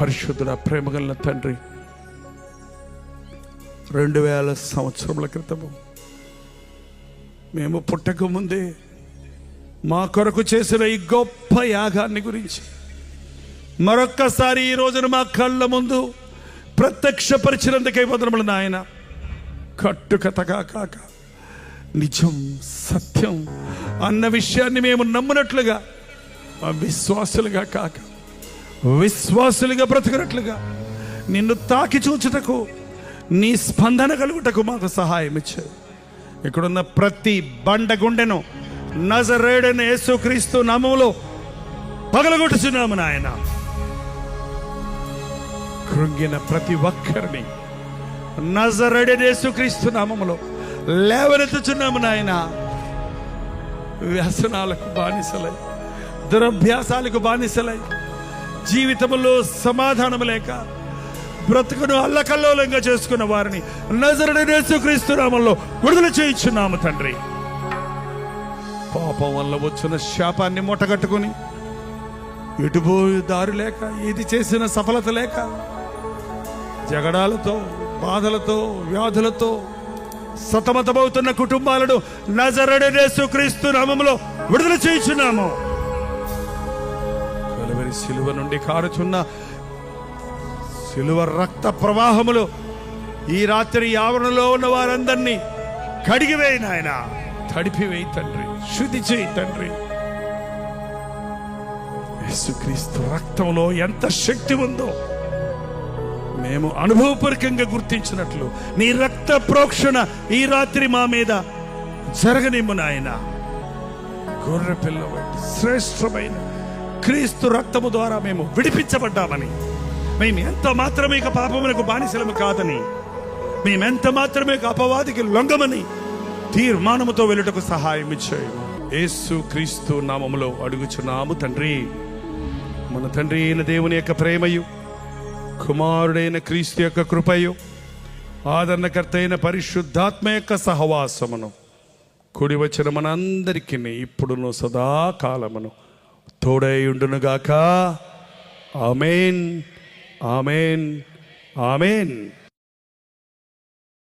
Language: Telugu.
పరిశుద్ధుడ, ప్రేమగల తండ్రి, 2000 సంవత్సరముల క్రితము మేము పుట్టక ముందే మా కొరకు చేసిన ఈ గొప్ప యాగాన్ని గురించి మరొక్కసారి ఈ రోజున మా కళ్ళ ముందు ప్రత్యక్షపరిచినందుకై వందనములు నాయన. కట్టుకథగా కాక నిజం, సత్యం అన్న విషయాన్ని మేము నమ్మునట్లుగా, విశ్వాసులుగా కాక విశ్వాసులుగా బ్రతుకున్నట్లుగా, నిన్ను తాకి చూచుటకు, నీ స్పందన కలుగుటకు మాకు సహాయం ఇచ్చావు. ఇక్కడున్న ప్రతి బండ గుండెను నజరేయుడైన యేసుక్రీస్తు నామములో పగలగొట్టుచున్నాము నాయన. కృంగిన ప్రతి ఒక్కరిని నజరేయుడైన యేసుక్రీస్తు నామములో లేవనెత్తుచున్నాము నాయన. వ్యసనాలకు బానిసలై, దురభ్యాసాలకు బానిసలై, జీవితంలో సమాధానం లేక బ్రతుకును అల్లకల్లోలంగా చేసుకున్న వారిని నజరేయుడైన యేసుక్రీస్తు నామములో విడుదల చేయించున్నాము తండ్రి. పాపం వల్ల వచ్చిన శాపాన్ని మూటగట్టుకుని ఎటుపోయే దారి లేక, ఏది చేసిన సఫలత లేక, జగడాలతో, బాధలతో, వ్యాధులతో సతమతమవుతున్న కుటుంబాలను నజరేయుడైన యేసుక్రీస్తు నామములో విడుదల చేయించున్నాము. కలువరి సిలువ నుండి కారుచున్న సిలువ రక్త ప్రవాహములు ఈ రాత్రి ఆవరణలో ఉన్న వారందరినీ కడిగివేయి నాయన, తడిపివేయి తండ్రి, శుద్ధి చేయి తండ్రి. యేసుక్రీస్తు రక్తంలో ఎంత శక్తి ఉందో మేము అనుభవపూర్వకంగా గుర్తించినట్లు నీ రక్త ప్రోక్షణ ఈ రాత్రి మా మీద జరగనిమ్ము నాయన. గొర్రె పిల్ల వంటి శ్రేష్టమైన క్రీస్తు రక్తము ద్వారా మేము విడిపించబడ్డామని, మేము ఎంత మాత్రమే పాపమునకు బానిసలము కాదని, మేమెంత మాత్రమే అపవాదికి లొంగమని తీర్మానముతో వెళ్ళుటకు సహాయం ఇచ్చాయి. యేసుక్రీస్తు నామములో అడుగుచున్నాము తండ్రి. మన తండ్రి అయిన దేవుని యొక్క ప్రేమయు, కుమారుడైన క్రీస్తు యొక్క కృపయు, ఆదరణకర్త అయిన పరిశుద్ధాత్మ యొక్క సహవాసమును కూడి వచ్చిన మనందరికీ ఇప్పుడును సదాకాలమును తోడై ఉండునుగాక. ఆమేన్, ఆమేన్, ఆమేన్.